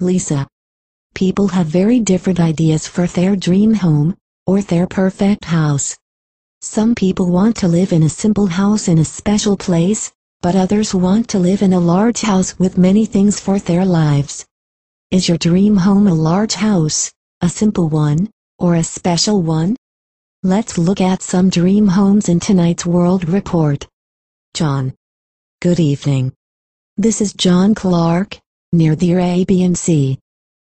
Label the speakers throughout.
Speaker 1: Lisa. People have very different ideas for their dream home, or their perfect house. Some people want to live in a simple house in a special place, but others want to live in a large house with many things for their lives. Is your dream home a large house, a simple one, or a special one? Let's look at some dream homes in tonight's World Report. John. Good evening. This is John Clark, near the Arabian Sea.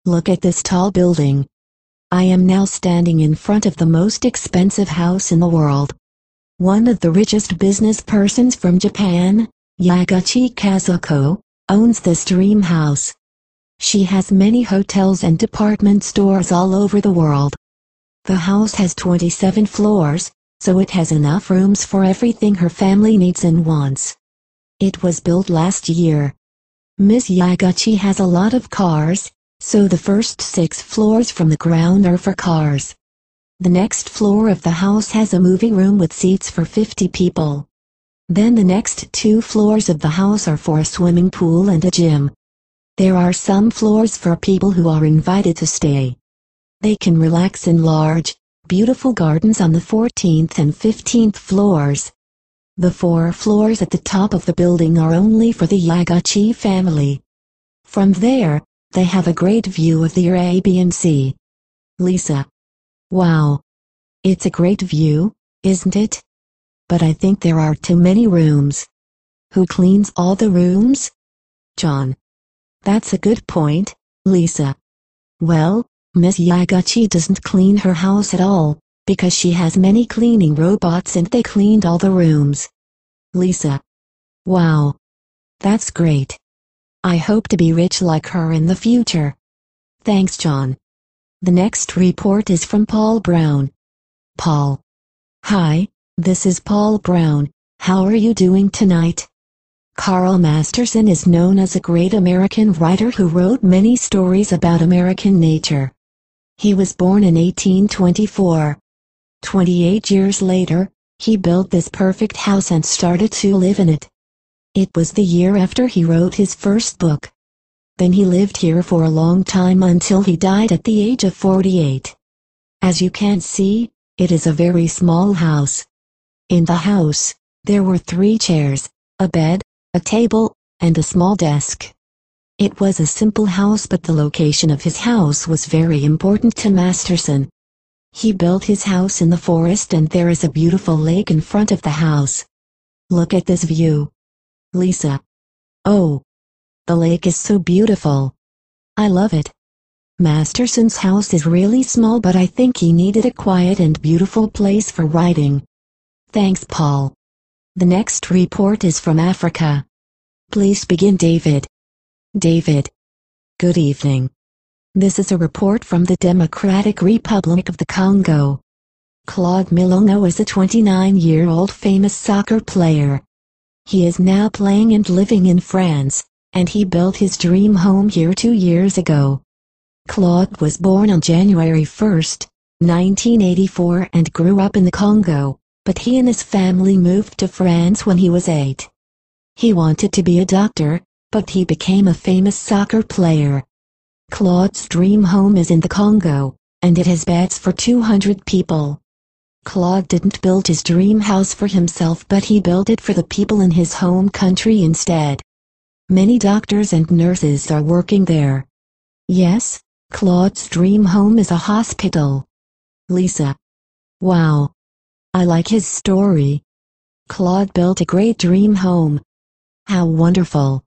Speaker 1: Look at this tall building. I am now standing in front of the most expensive house in the world. One of the richest business persons from Japan, Yaguchi Kazuko, owns this dream house. She has many hotels and department stores all over the world. The house has 27 floors, so it has enough rooms for everything her family needs and wants. It was built last year. Miss Yaguchi has a lot of cars, so the first 6 floors from the ground are for cars. The next floor of the house has a movie room with seats for 50 people. Then the next 2 floors of the house are for a swimming pool and a gym. There are some floors for people who are invited to stay. They can relax in large, beautiful gardens on the 14th and 15th floors. The 4 floors at the top of the building are only for the Yaguchi family. From there, they have a great view of the Arabian Sea. Lisa. Wow. It's a great view, isn't it? But I think there are too many rooms. Who cleans all the rooms? John. That's a good point, Lisa. Well, Miss Yaguchi doesn't clean her house at all, because she has many cleaning robots and they cleaned all the rooms. Lisa. Wow. That's great. I hope to be rich like her in the future. Thanks, John. The next report is from Paul Brown. Paul. Hi, this is Paul Brown. How are you doing tonight? Carl Masterson is known as a great American writer who wrote many stories about American nature. He was born in 1824. 28 years later, he built this perfect house and started to live in it. It was the year after he wrote his first book. Then he lived here for a long time until he died at the age of 48. As you can see, it is a very small house. In the house, there were 3 chairs, a bed, a table, and a small desk. It was a simple house, but the location of his house was very important to Masterson. He built his house in the forest and there is a beautiful lake in front of the house. Look at this view. Lisa. Oh. The lake is so beautiful. I love it. Masterson's house is really small, but I think he needed a quiet and beautiful place for writing. Thanks, Paul. The next report is from Africa. Please begin, David. David. Good evening. This is a report from the Democratic Republic of the Congo. Claude Milongo is a 29-year-old famous soccer player. He is now playing and living in France, and he built his dream home here 2 years ago. Claude was born on January 1, 1984 and grew up in the Congo, but he and his family moved to France when he was 8. He wanted to be a doctor, but he became a famous soccer player. Claude's dream home is in the Congo, and it has beds for 200 people. Claude didn't build his dream house for himself, but he built it for the people in his home country instead. Many doctors and nurses are working there. Yes, Claude's dream home is a hospital. Lisa. Wow. I like his story. Claude built a great dream home. How wonderful.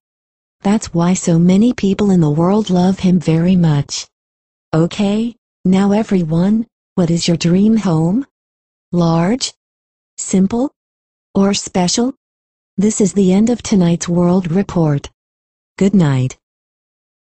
Speaker 1: That's why so many people in the world love him very much. Okay, now everyone, what is your dream home? Large? Simple? Or special? This is the end of tonight's World Report. Good night.